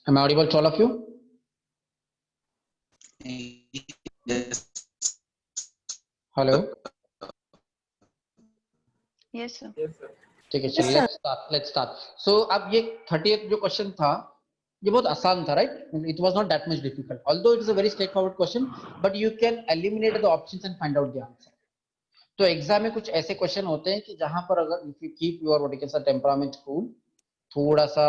Am I audible to all of you? Yes. Hello. Yes, sir. ठीक है, चलिए let's start. So अब ये 30th जो क्वेश्चन था ये बहुत आसान था, right? It was not that much difficult. Although it is a very straightforward question, but you can eliminate the options and find out the answer. तो एग्जाम में कुछ ऐसे क्वेश्चन होते हैं कि जहां पर अगर if you keep your what you can say temperament cool, थोड़ा सा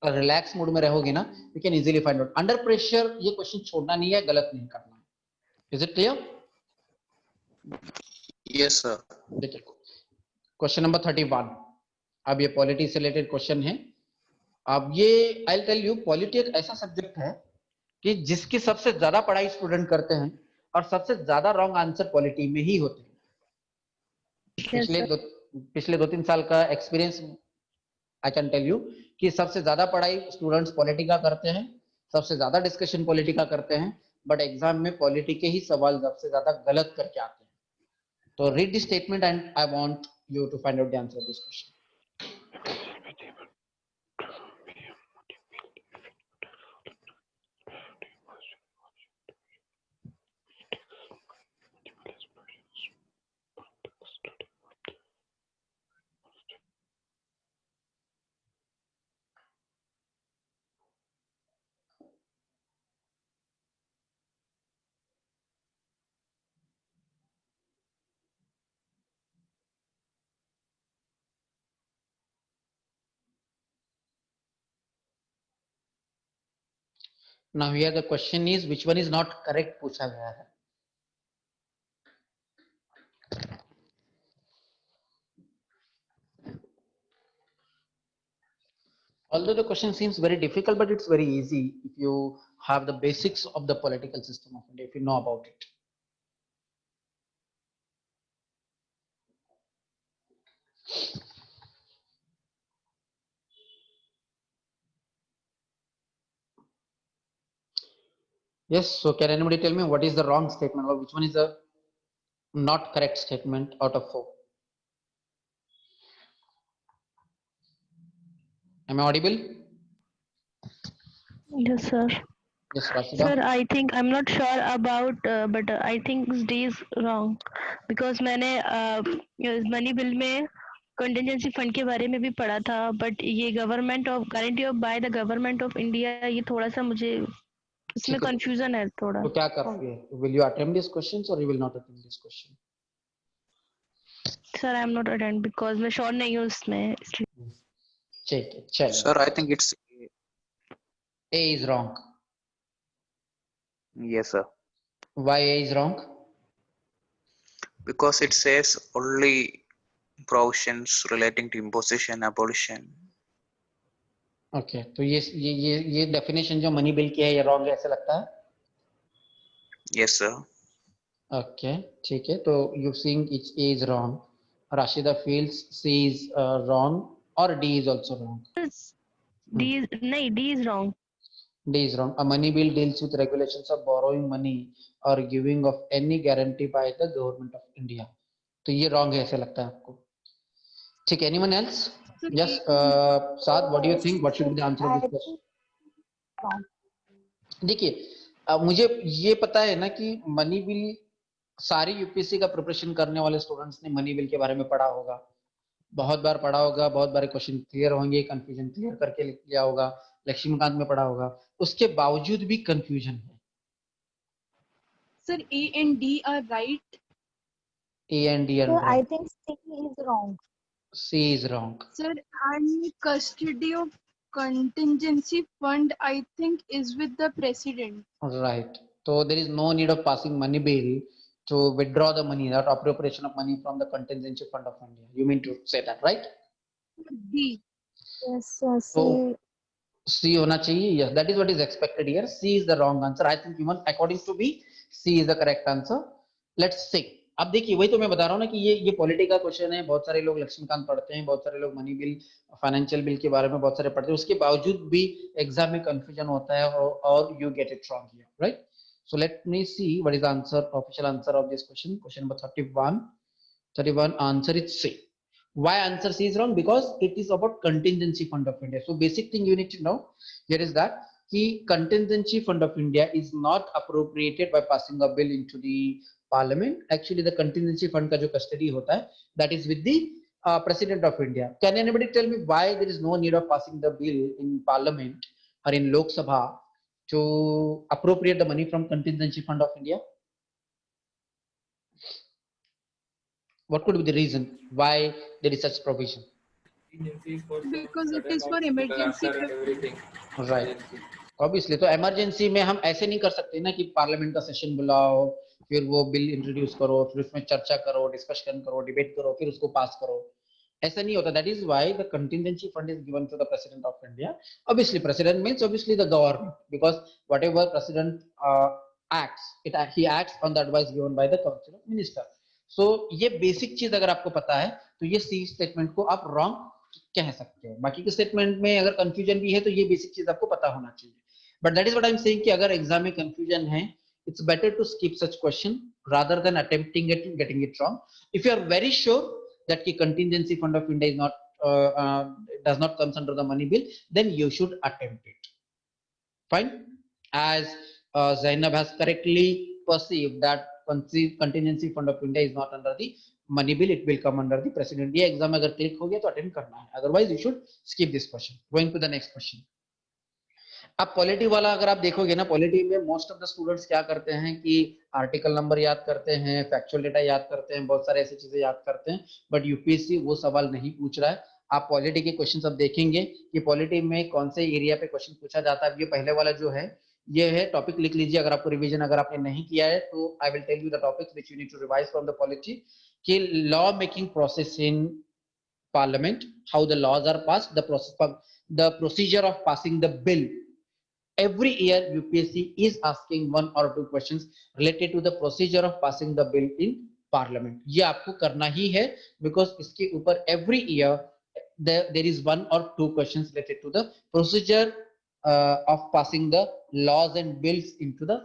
रिलैक्स मूड में रहोगे ना, you can easily find out. Under pressure ये क्वेश्चन छोड़ना नहीं है, गलत नहीं करना है. Is it clear? Yes, sir. देखिए क्वेश्चन नंबर 31. अब ये पॉलिटी से रिलेटेड क्वेश्चन है. अब ये आई टेल यू, पॉलिटी एक ऐसा सब्जेक्ट है कि जिसकी सबसे ज्यादा पढ़ाई स्टूडेंट करते हैं और सबसे ज्यादा रॉन्ग आंसर पॉलिटी में ही होते हैं. पिछले 2-3 साल का experience I can tell you कि सबसे ज्यादा पढ़ाई स्टूडेंट्स पॉलिटी का करते हैं, सबसे ज्यादा डिस्कशन पॉलिटी का करते हैं, बट एग्जाम में पॉलिटी के ही सवाल सबसे ज्यादा गलत करके आते हैं. तो read the statement and I want you to find out the answer of this question. Now here the question is which one is not correct पूछा गया है. Although the question seems very difficult, but it's very easy if you have the basics of the political system of India, if you know about it. Yes, so can anybody tell me what is the wrong statement or which one is the not correct statement out of 4? Am I audible? Yes, sir. Yes, Rashida. Sir, I think I'm not sure about, but I think D is wrong because मैंने money bill में contingency fund के बारे में भी पढ़ा था, but ये government of guarantee of by the government of India, ये थोड़ा सा मुझे इसमें कंफ्यूजन है थोड़ा. तो क्या करोगे? Will you attempt these questions or you will not attempt this question? Sir I am not attend because मैं श्योर नहीं हूँ इसमें, इसलिए. ठीक है, चलो. Sir, I think it's A is wrong. yes, sir. Why A is wrong? Because it says only provisions relating to imposition, abolition. Okay, तो ये डेफिनेशन जो मनी बिल की है ये रॉन्ग है ऐसा लगता है? Yes, sir. Okay, ठीक है. तो you think it's A is wrong. Rashida feels C is wrong or D is also wrong. D नहीं, D is wrong. D is wrong. A money bill deals with regulations of borrowing money or giving of any guarantee by the government of India. तो ये wrong है ऐसा लगता है आपको? ठीक है. Anyone else? Yes, Saad, what do you think? What should be the answer of this question? देखिए मुझे ये पता है ना कि मनी बिल सारी यूपीएससी का प्रिपरेशन करने वाले स्टूडेंट्स ने मनी बिल के बारे में पढ़ा होगा, बहुत बार पढ़ा होगा, बहुत बार क्वेश्चन क्लियर होंगे, कंफ्यूजन क्लियर करके लिख लिया होगा, लक्ष्मीकांत में पढ़ा होगा, उसके बावजूद भी कंफ्यूजन है. Sir, A and D are right. A and D are So wrong. I think C is wrong. C is wrong. Sir, and custody of contingency fund, I think, is with the president. Right. So there is no need of passing money bill to withdraw the money, that appropriation of money from the contingency fund of India. You mean to say that, right? D. Yes, C. So C होना चाहिए. Yes, that is what is expected here. C is the wrong answer. I think even according to me, C is the correct answer. Let's see. अब देखिए वही तो मैं बता रहा हूँ ना कि ये पॉलिटी का क्वेश्चन है. बहुत सारे लोग लक्ष्मीकांत पढ़ते हैं, बहुत सारे लोग मनी बिल, फाइनेंशियल बिल के बारे में बहुत सारे पढ़ते हैं, उसके बावजूद भी एग्जाम में कंफ्यूजन होता है और you get it wrong here, right? So let me see what is answer, official answer of this question. Question number 31 answer is C. Why answer C is wrong? Because it is about contingency fund of India. So basic thing you need to know here is that the contingency fund of India is not appropriated by passing a bill into the parliament. Actually the contingency fund का जो custody होता है, that is with the president of India. Can anybody tell me why there is no need of passing the bill in parliament or in Lok Sabha to appropriate the money from contingency fund of India? What could be the reason why there is such provision? Because it is for emergency purpose. Right. Obviously तो emergency में हम ऐसे नहीं कर सकते ना कि parliament का सेशन बुलाओ, फिर वो बिल इंट्रोड्यूस करो, फिर उसमें चर्चा करो, डिस्कशन करो, डिबेट करो, फिर उसको पास करो. ऐसा नहीं होता. That is why the contingency fund is given to the president of India. Obviously president means obviously the government, because whatever president acts he acts on the advice given by the council of minister. So ये basic चीज अगर आपको पता है तो ये सी statement को आप रॉन्ग कह सकते हो. बाकी के स्टेटमेंट में अगर कंफ्यूजन भी है तो ये बेसिक चीज आपको पता होना चाहिए. But that is what I am saying कि अगर एग्जाम में कंफ्यूजन है, it's better to skip such question rather than attempting it and getting it wrong. If you are very sure that the contingency fund of India is not does not comes under the money bill, then you should attempt it. Fine. As Zainab has correctly perceived that contingency fund of India is not under the money bill, it will come under the president. ये exam अगर click हो गया तो attend करना है, otherwise you should skip this question. Going to the next question. अब polity वाला अगर आप देखोगे ना, पॉलिटी में मोस्ट ऑफ द स्टूडेंट्स क्या करते हैं कि आर्टिकल नंबर याद करते हैं, फैक्चुअल डेटा याद करते हैं, बहुत सारे ऐसी चीजें याद करते हैं, बट यूपीएससी वो सवाल नहीं पूछ रहा है. आप पॉलिटी के क्वेश्चन अब देखेंगे कि पॉलिटी में कौन से एरिया पे क्वेश्चन पूछा जाता है. ये पहले वाला जो है ये है, टॉपिक लिख लीजिए अगर आपको रिवीजन अगर आपने नहीं किया है तो. I will tell you the topics which you need to revise from the polity. कि law making process in parliament, how the laws are passed, the procedure of passing the bill. Every year UPSC is asking one or two questions related to the procedure of passing the bill in parliament. ये आपको करना ही है because इसके ऊपर every year there is one or two questions related to the procedure of passing the laws and bills into the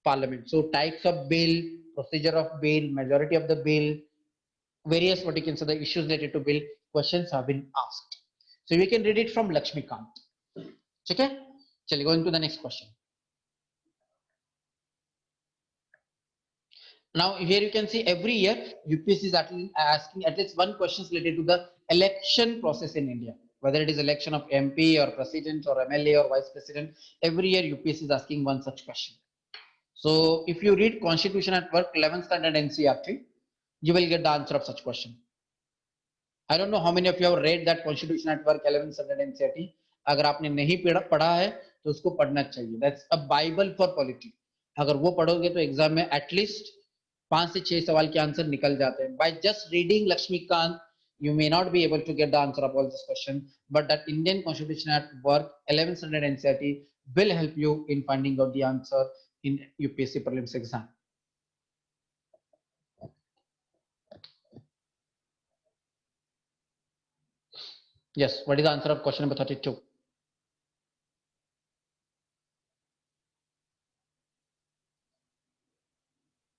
parliament. So types of bill, procedure of bill, majority of the bill, various what you can say the issues related to bill questions have been asked. So we can read it from Lakshmikant. Okay. चलिए going to the next question. Now here you can see every year UPSC is asking at least one question related to the election process in India, whether it is election of MP or president or MLA or vice president. Every year UPSC is asking one such question. So if you read Constitution at Work 11th standard NCERT, you will get the answer of such question. I don't know how many of you have read that Constitution at Work 11th standard NCERT. अगर आपने नहीं पढ़ा है तो उसको पढ़ना चाहिए. That's a Bible for polity. अगर वो पढ़ोगे तो एग्जाम में एटलीस्ट 5 से 6 सवाल के आंसर निकल जाते हैं. By just reading Lakshmikant you may not be able to get the answer of all this question, but that Indian Constitution at Work 11th standard NCERT will help you in finding out the answer in UPSC prelims exam. Yes, what is the answer of question number 32?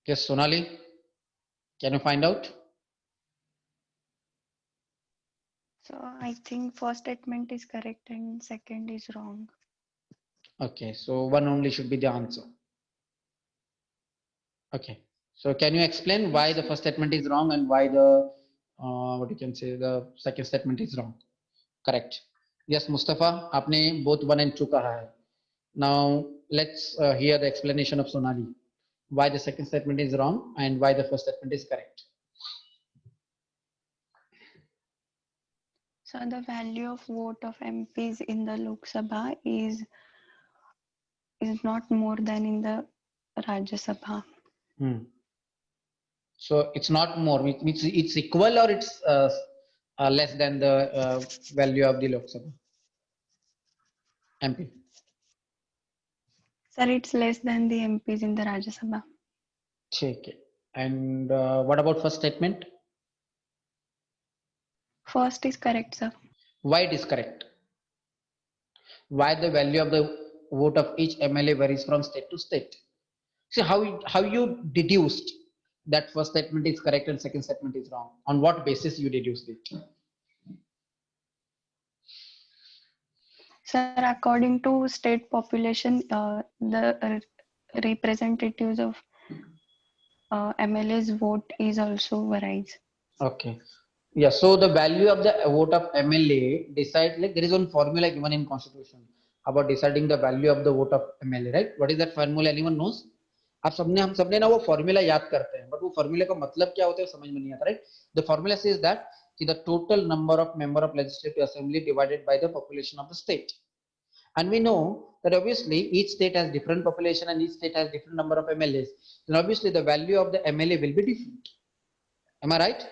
Yes, Sonali, can you find out? So I think first statement is correct and second is wrong. Okay, so one only should be the answer. Okay, so can you explain why the first statement is wrong and why the what you can say the second statement is wrong? Correct. Yes, Mustafa, आपने both 1 and 2 कहा है. Now let's hear the explanation of Sonali. Why the second statement is wrong and why the first statement is correct. So the value of vote of MPs in the Lok Sabha is not more than in the Rajya Sabha. So it's not more, it's equal or it's less than the value of the Lok Sabha MP. Sir, it's less than the MPs in the Rajya Sabha. ठीक है. And what about first statement? First is correct, sir. Why it is correct? Why the value of the vote of each MLA varies from state to state? See how you deduced that first statement is correct and second statement is wrong. On what basis you deduced it? Sir, according to state population, the representatives of MLA's vote is also varies. Okay. Yeah, so the value of the vote of MLA decide, like there is one formula given in constitution about deciding the value of the vote of MLA, right? What is that formula? Anyone knows? आप सबने हम सबने ना वो formula याद करते हैं, but वो फॉर्मूले का मतलब क्या होता है समझ में नहीं आता, right? The formula says that कि the total number of member of legislative assembly divided by the population of the state. And we know that obviously each state has different population and each state has different number of MLAs. Then obviously the value of the MLA will be different. Am I right?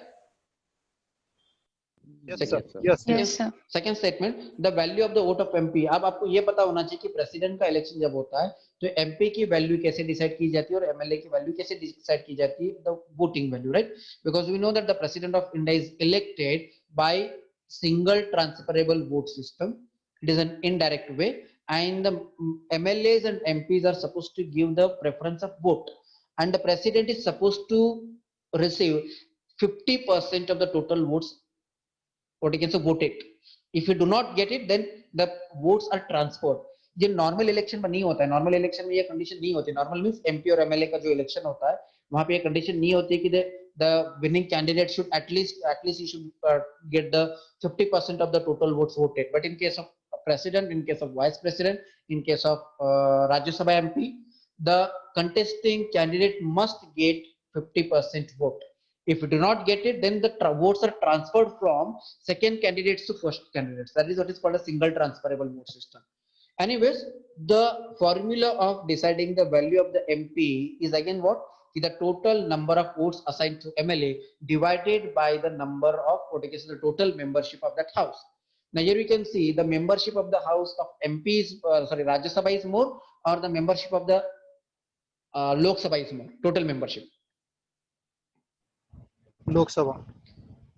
Yes, Second. sir. Yes, Yes, yes. sir. Second statement, the value of the vote of MP. अब आपको ये पता होना चाहिए कि president का election जब होता है तो एमपी की वैल्यू कैसे डिसाइड की जाती है और एमएलए की वैल्यू कैसे डिसाइड की जाती है, the voting value, right? Because we know that the president of India is elected by single transferable vote system. It is an indirect way and the MLAs and MPs are supposed to give the preference of vote, and the president is supposed to receive 50% of the total votes what you can say voted. If you do not get it, then the votes are transferred. ये normal election में नहीं होता है. Normal election में ये condition नहीं होती. Normal means MP और एमएलए का जो इलेक्शन होता है वहां पे ये कंडीशन नहीं होती कि the winning candidate should at least he should get the 50% of the total votes voted. But in case of president, in case of vice president, in case of Rajya Sabha MP, the contesting candidate must get 50% vote. If you do not get it, then the votes are transferred from second candidates to first candidates. That is what is called a single transferable vote system. Anyways, the formula of deciding the value of the MP is again what? The total number of votes assigned to MLA divided by the number of what is the total membership of that house. Now here we can see the membership of the house of MP is Rajya Sabha is more, or the membership of the Lok Sabha is more, total membership. Lok Sabha.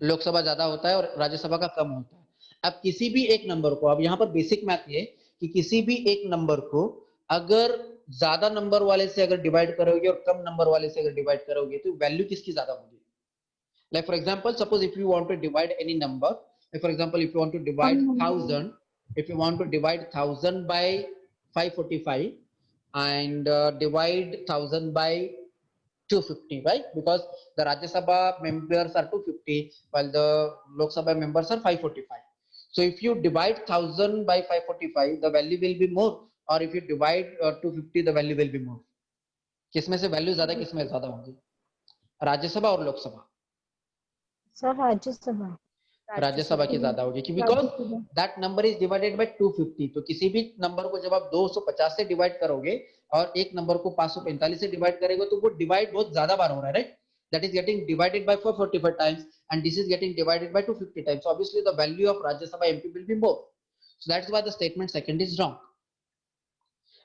Lok Sabha ज्यादा होता है और राज्यसभा का कम होता है. अब किसी भी एक नंबर को, अब यहाँ पर बेसिक मैथ ये कि किसी भी एक नंबर को अगर ज्यादा नंबर वाले से अगर डिवाइड करोगे और कम नंबर वाले से अगर डिवाइड करोगे तो वैल्यू किसकी ज्यादा होगी? Like for example, suppose if you want to divide any number, for example if you want to divide 1000, if you want to divide 1000 by 545 and divide 1000 by 250, right? Because the Rajya Sabha members are 250 while the Lok Sabha members are 545. So if you divide 1000 by 545, the value will be more, or if you divide 250, the value will be more. किसमें से value ज्यादा, किसमें ज्यादा होगी? राज्यसभा और Lok Sabha? Sir Rajya Sabha. Rajya Sabha की ज्यादा होगी क्योंकि because that number is divided by 250. तो किसी भी नंबर को जब आप 250 से डिवाइड करोगे और एक नंबर को 545 से डिवाइड करेंगे तो वो डिवाइड बहुत ज्यादा बार हो रहा है, right? That is getting divided by 445 times and this is getting divided by 250 times. So obviously the value of Rajya Sabha MP will be more. So that's why the statement second is wrong.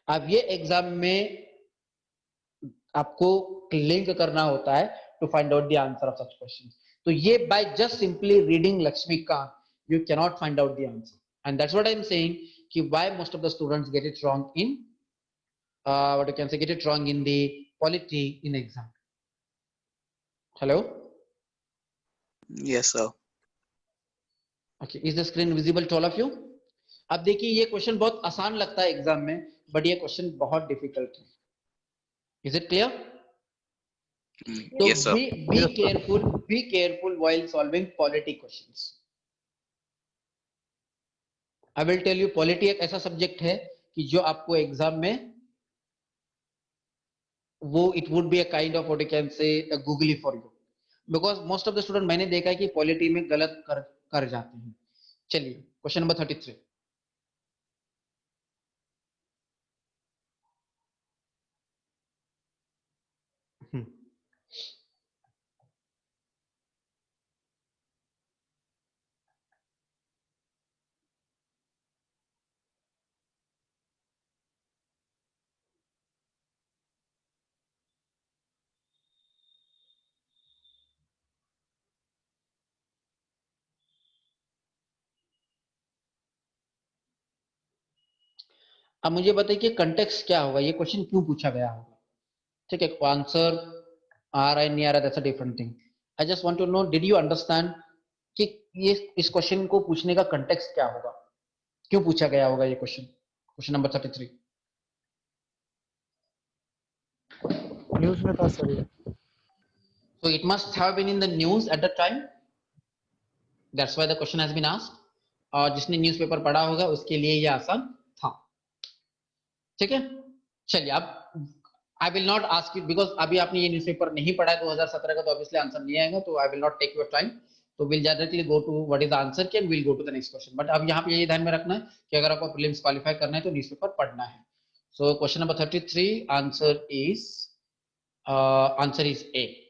अब ये exam में आपको link करना होता है to find out the answer of such questions. तो ये by just simply reading Lakshmikant you cannot find out the answer, and that's what I'm saying कि why most of the students get it wrong in what you can say, get it wrong in the polity in exam. Hello? Yes, sir. Okay, is the screen visible to all of you? अब देखिए ये question बहुत आसान लगता है exam में, but ये question बहुत डिफिकल्ट है. Is it clear? So Yes, sir. be careful while solving polity questions. I will tell you, polity एक ऐसा सब्जेक्ट है कि जो आपको एग्जाम में वो it would be a kind of what you can say a googly for you, because most of the student मैंने देखा है कि पॉलिटी में गलत कर जाते हैं. चलिए क्वेश्चन नंबर 33. अब मुझे बताइए कि कंटेक्स्ट क्या होगा, ये क्वेश्चन क्यों पूछा गया होगा. ठीक है, आंसर आ रहा है नहीं आ रहा, that's a different thing. I just want to know, did you understand कि ये इस क्वेश्चन को पूछने का कंटेक्स्ट क्या होगा? क्यों पूछा गया होगा ये क्वेश्चन? क्वेश्चन नंबर 33 न्यूज में था सर ये। so it must have been in the news at the time, that's why the question has been asked. और जिसने न्यूज़पेपर पढ़ा होगा उसके लिए ये आसान था, ठीक है। चलिए अब आई will not ask you, because अभी आपने ये न्यूज़पेपर नहीं पढ़ा है 2017 का, तो ऑब्वियसली आंसर नहीं आएगा, तो I will not take your time, तो will directly go to what is the answer can will go to the next question. But अब यहाँ पे ये ध्यान में रखना है कि अगर आपको प्रीलिम्स क्वालिफाई करना है तो न्यूज़पेपर पढ़ना है। So question number 33 answer is a.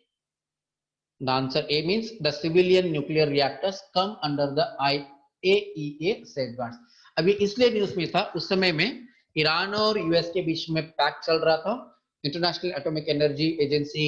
The answer A means the civilian nuclear reactors come under the IAEA safeguards. अभी इसलिए न्यूज़ में था, उस समय में ईरान और यूएस के बीच में पैक्ट चल रहा था। International atomic energy agency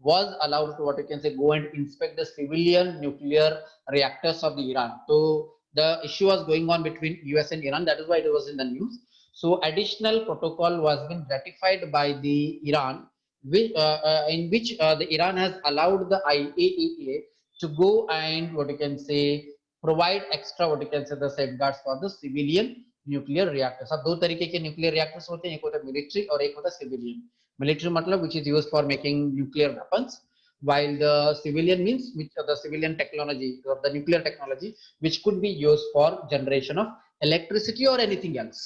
was allowed to what you can say go and inspect the civilian nuclear reactors of the Iran. So the issue was going on between US and Iran. That is why it was in the news. So additional protocol was been ratified by the Iran, in which the Iran has allowed the IAEA to go and what you can say provide extra what you can say the safeguards for the civilian nuclear reactors. अब दो तरीके के nuclear reactors होते हैं, एक होता है military और एक होता है सिविलियन। मिलिट्री मतलब which is used for making nuclear weapons, while the civilian means which the civilian technology or the nuclear technology which could be used for generation of electricity or anything else.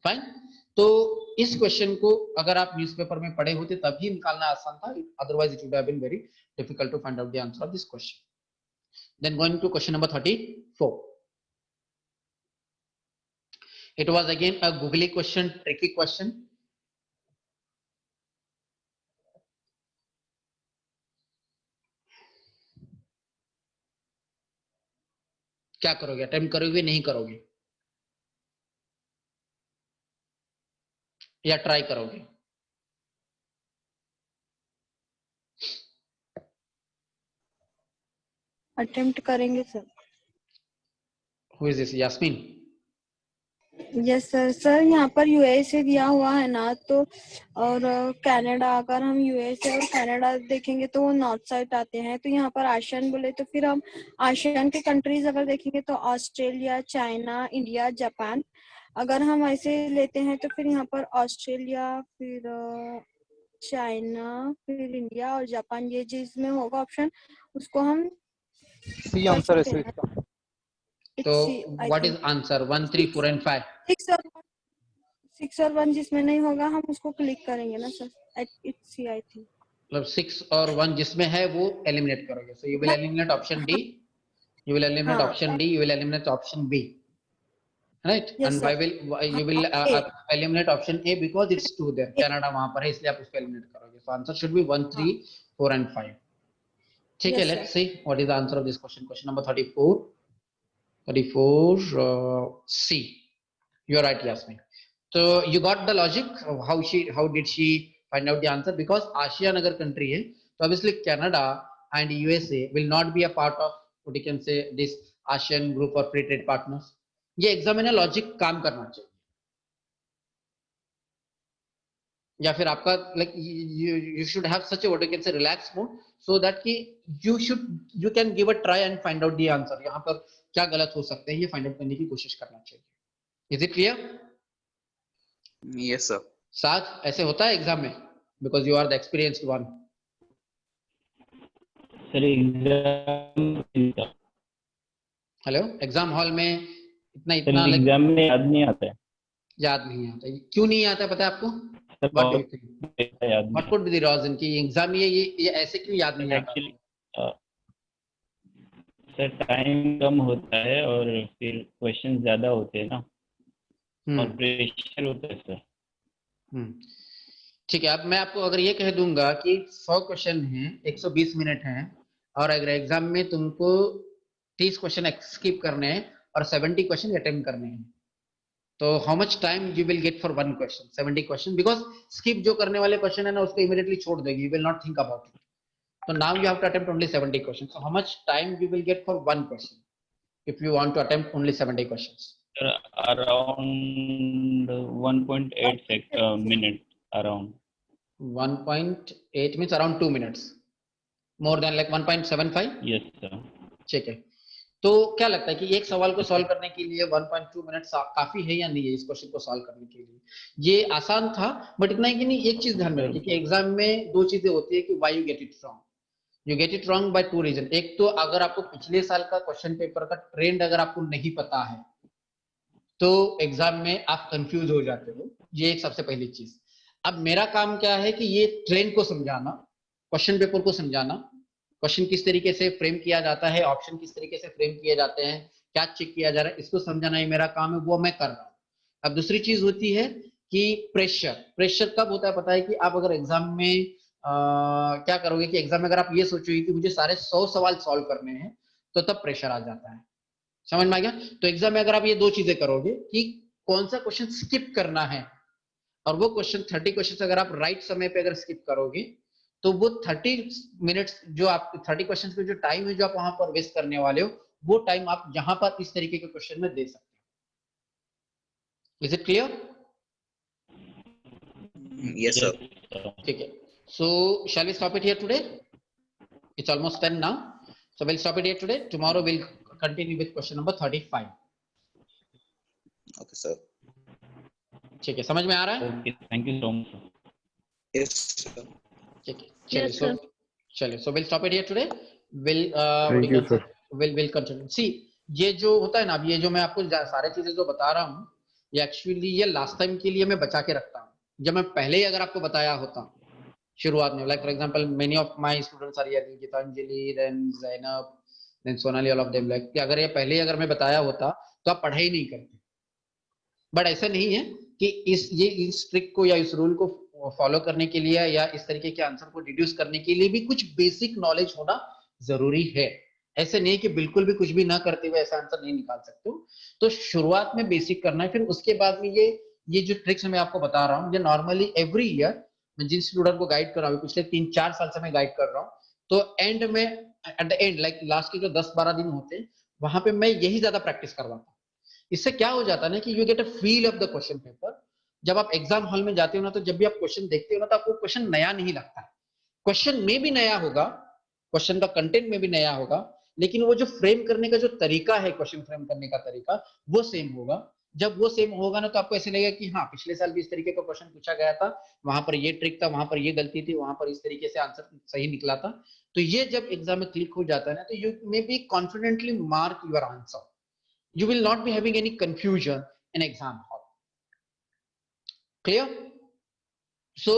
Fine. तो इस question को अगर आप newspaper में पढ़े होते तभी निकालना आसान था, otherwise it would have been very difficult to find out the answer of this question. Then going to question number 34. It was again a googly question, tricky question. क्या करोगे, अटेम्प्ट करोगे नहीं करोगे, या ट्राई करोगे? अटेम्प्ट करेंगे sir. Who is this? Yasmin? Yes sir. Sir यहाँ पर यूएसए दिया हुआ है ना, तो और कनाडा, अगर हम यूएसए और कनाडा देखेंगे तो वो नॉर्थ साइड आते हैं, तो यहाँ पर आशियान बोले तो फिर हम आशियान के कंट्रीज अगर देखेंगे तो ऑस्ट्रेलिया, चाइना, इंडिया, जापान। अगर हम ऐसे लेते हैं तो फिर यहाँ पर ऑस्ट्रेलिया, फिर चाइना, फिर इंडिया और जापान, ये जिसमें होगा ऑप्शन उसको हम सी आंसर है सर इसका। तो व्हाट इज आंसर 1, 3, 4 and 5? 6 और 1 जिसमें नहीं होगा हम उसको क्लिक करेंगे ना sir, it's C I think. मतलब 6 और 1 जिसमें है वो एलिमिनेट करोगे, so you will eliminate option D, you will eliminate option D, you will eliminate option B, right? Yes, and sir. why will you will eliminate option A because it's 2 there, Canada वहां पर है इसलिए आप उसको eliminate करोगे। so answer should be 1, 3, 4 and 5. ठीक है, let's see what is the answer of this question. Question number 34 C. You're right, Yasmin. So you got the logic of how did she find out the answer? Because ASEAN अगर country है तो obviously Canada and USA will not be a part of what you can say this ASEAN group or free trade partners. ये exam में ना logic काम करना चाहिए, या फिर आपका like you should have such a what you can say relaxed mode so that कि you can give a try and find out the answer. यहाँ पर क्या गलत हो सकते हैं ये फाइंड आउट करने की कोशिश करना चाहिए। Is it clear? Yes, sir. साथ ऐसे होता है एग्जाम में, because you are the experienced one. Sir hello, exam hall में इतना एग्जाम में याद नहीं आता है। याद नहीं आता, क्यों नहीं आता है पता है आपको? What do you think? What could be the reason कि एग्जाम ये ऐसे क्यों याद नहीं आता? एक्चुअली सर टाइम कम होता है और फिर क्वेश्चन ज्यादा होते हैं ना, और प्रेशर होता है सर। ठीक है, अब मैं आपको अगर ये कह दूंगा कि 100 क्वेश्चन हैं, 120 मिनट हैं, और अगर एग्जाम में तुमको 30 क्वेश्चन स्किप करने हैं और 70 क्वेश्चन अटेम्प्ट करने हैं, तो how much time you will get for one question? 70 question, because skip जो करने वाले क्वेश्चन है ना उसको इमीडिएटली छोड़ देगी, you will not think about it. So now you have to attempt only 70 questions. So how much time you will get for one question if you want to attempt only 70 questions? Around 1.8 minute. Around 1.8 means around 2 minutes. More than like 1.75? Yes, sir. ठीक है, तो क्या लगता है कि एक सवाल को सॉल्व करने के लिए 1.2 मिनट काफी है या नहीं है इस क्वेश्चन को सॉल्व करने के लिए? ये आसान था, बट इतना है कि नहीं, एक चीज ध्यान में रखिए कि एग्जाम में दो चीजें होती है कि why you get it wrong. You get it wrong by two reason. एक तो अगर आपको पिछले साल का क्वेश्चन पेपर का ट्रेंड अगर आपको नहीं पता है तो एग्जाम में आप कंफ्यूज हो जाते हो, ये एक सबसे पहली चीज। अब मेरा काम क्या है कि ये ट्रेंड को समझाना, क्वेश्चन पेपर को समझाना, क्वेश्चन किस तरीके से फ्रेम किया जाता है, ऑप्शन किस तरीके से फ्रेम किए जाते हैं, क्या चेक किया जा रहा है, इसको समझाना ही मेरा काम है, वो मैं कर रहा हूँ। अब दूसरी चीज होती है कि प्रेशर। प्रेशर कब होता है पता है कि आप अगर एग्जाम में क्या करोगे कि एग्जाम में अगर आप ये सोचोगे कि मुझे सारे 100 सवाल सॉल्व करने हैं तो तब प्रेशर आ जाता है। समझ में आ गया? तो एग्जाम में अगर आप ये दो चीजें करोगे कि कौन सा क्वेश्चन स्किप करना है, और वो क्वेश्चन 30 क्वेश्चन अगर आप राइट समय पे अगर स्किप करोगे तो वो 30 मिनट्स जो आप 30 क्वेश्चन के जो टाइम है जो आप वहां पर वेस्ट करने वाले हो, वो टाइम आप यहां पर इस तरीके के क्वेश्चन में दे सकते हो। Is it clear? Yes, sir. ठीक है, so shall we stop it here today? It's almost 10 now, so we'll stop it here today. Tomorrow we'll continue with question number 35. Okay, sir. ठीक है, समझ में आ रहा है? Okay, thank you so much. Yes, sir. ठीक है, चलिए, Yes, so sir. चलिए, so we'll stop it here today. We'll Thank you, sir. we'll continue. See, ये जो होता है ना, अब ये जो मैं आपको सारे चीजें जो बता रहा हूँ, ये एक्चुअली ये लास्ट टाइम के लिए मैं बचा के रखता हूँ। जब मैं पहले ही अगर आपको बताया होता शुरुआत में, like for example many of my students are here, Geetanjali, then Zainab, then Sonali, all of them, like अगर ये पहले ही अगर मैं बताया होता तो आप पढ़ाई नहीं करते। बट ऐसा नहीं है कि इस ट्रिक को या इस रूल को फॉलो करने के लिए या इस तरीके के आंसर को डिड्यूस करने के लिए भी कुछ बेसिक नॉलेज होना जरूरी है। ऐसे नहीं कि बिल्कुल भी कुछ भी ना करते हुए ऐसा आंसर नहीं निकाल सकते हो। तो शुरुआत में बेसिक करना है, फिर उसके बाद में ये जो ट्रिक्स मैं आपको बता रहा हूँ, ये नॉर्मली एवरी ईयर मैं जिन स्टूडेंट को गाइड कर रहा हूँ, पिछले 3-4 साल से मैं गाइड कर रहा हूँ, तो एंड में at the end like last के जो 10-12 दिन होते हैं वहां पे मैं यही ज्यादा प्रैक्टिस करवाता हूँ। इससे क्या हो जाता है ना कि you get a feel of the question paper. जब आप एग्जाम हॉल में जाते हो ना, तो जब भी आप क्वेश्चन देखते हो ना, तो आपको क्वेश्चन नया नहीं लगता है। क्वेश्चन में भी नया होगा, क्वेश्चन का कंटेंट में भी नया होगा, लेकिन वो जो फ्रेम करने का जो तरीका है, क्वेश्चन फ्रेम करने का तरीका, वो सेम होगा। जब वो सेम होगा ना, तो आपको ऐसे लगेगा कि हाँ, पिछले साल भी इस तरीके का क्वेश्चन पूछा गया था, वहां पर ये ट्रिक था, वहां पर ये गलती थी, वहां पर इस तरीके से आंसर सही निकला था। तो ये जब एग्जाम में क्लिक हो जाता है ना, तो you may be confidently mark your answer. You will not be having any confusion in exam hall. Clear? So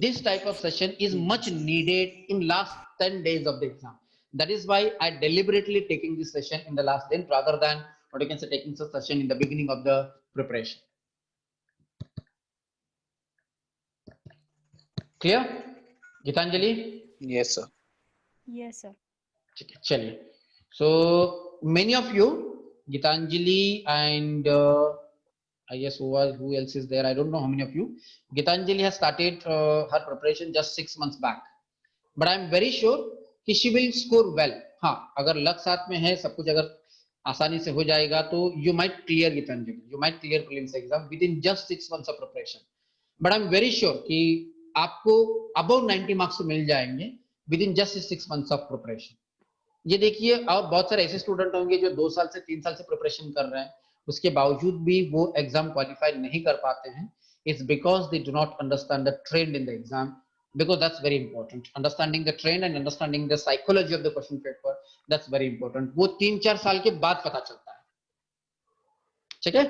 this type of session is much needed in last 10 days of the exam. That is why I deliberately taking this session in the last day rather than what you can say taking the session in the beginning of the preparation. Clear? Gitanjali? Yes, sir. Yes, sir. चलिए. So many of you, Gitanjali and I guess who else is there? I don't know how many of you. Gitanjali has started her preparation just 6 months back, but I am very sure कि she will score well. हाँ, अगर luck साथ में है, सब कुछ अगर आसानी से हो जाएगा, तो you might clear Gitanjali, you might clear prelims exam within just 6 months of preparation. But I am very sure कि आपको above 90 marks तो मिल जाएंगे within just 6 months of preparation. ये देखिए, और बहुत सारे ऐसे स्टूडेंट होंगे जो 2 साल से 3 साल से प्रिपरेशन कर रहे हैं, उसके बावजूद भी वो एग्जाम क्वालिफाई नहीं कर पाते हैं. It's because they do not understand the trend in the exam, because that's very important. Understanding the trend and understanding the psychology of the question paper, that's very important. वो 3-4 साल के बाद पता चलता है. ठीक है?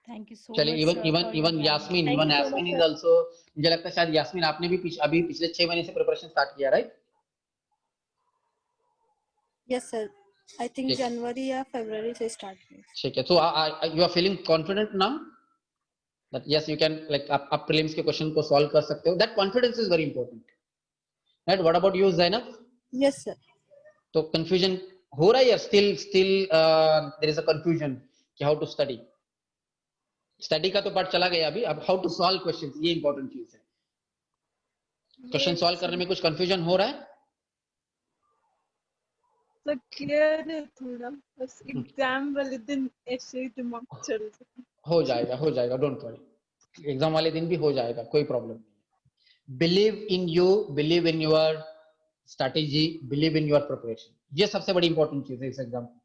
Thank you so चलिए, much, sir, for your even Yasmin, guidance. even Yasmin is also, मुझे लगता है शायद यास्मीन आपने भी अभी पिछले 6 महीने से प्रिपरेशन स्टार्ट किया, right? Yes, sir. I think ठीक. January या February से start किया. ठीक है. So you are feeling confident now that yes, you can, like आप prelims के क्वेश्चन को सॉल्व कर सकते हो. That confidence is very important, right? What about you, Zainab? Yes, sir. तो confusion हो रहा है या still there is a confusion कि how to study? स्टडी का तो पार्ट चला गया अभी. अब how to solve questions, ये important चीज है. क्वेश्चन सॉल्व करने में कुछ कंफ्यूजन हो रहा है? तो क्लियर है थोड़ा, बस एग्जाम वाले दिन ऐसे ही दिमाग चल रहा है. हो जाएगा, डोंट वरी. एग्जाम वाले दिन भी हो जाएगा, कोई प्रॉब्लम नहीं. Believe in you, believe in your strategy, believe in your preparation. ये सबसे बड़ी इंपॉर्टेंट चीज है इस एग्जाम में.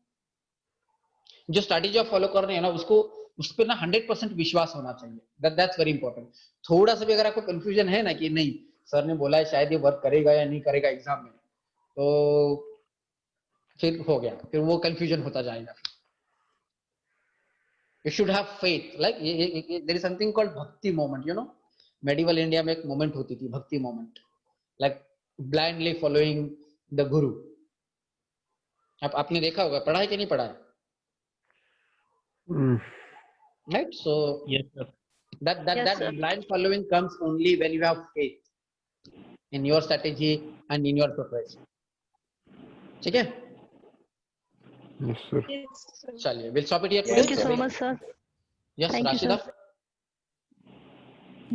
जो स्ट्रैटेजी आप फॉलो कर रहे हैं ना, उसको उस पर ना 100% विश्वास होना चाहिए. That's very important. थोड़ा सा भी अगर आपको कंफ्यूजन है ना कि नहीं सर ने बोला है शायद ये वर्क करेगा या नहीं करेगा एग्जाम में, तो फिर हो गया, फिर वो कंफ्यूजन होता जाएगा. You should have faith. Like there is something called bhakti moment. You know, medieval India में एक moment होती थी भक्ति moment. Like blindly following the guru. आपने देखा होगा, पढ़ा है कि नहीं पढ़ा है? Right. So Yes, sir. that blind following comes only when you have faith in your strategy and in your preparation. ठीक है? Yes, sir. Yes, sir. चलिए, we'll stop it here. Thank you so much, sir. Yes, Thank you, Rashida. sir.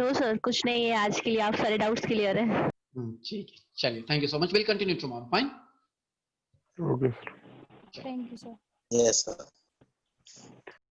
No, sir, कुछ नहीं है, आज के लिए आप सारे डाउट्स क्लियर है. ठीक है, चलिए, thank you so much. We'll continue tomorrow. Fine. Okay, sir. Thank you, sir. Yes, sir.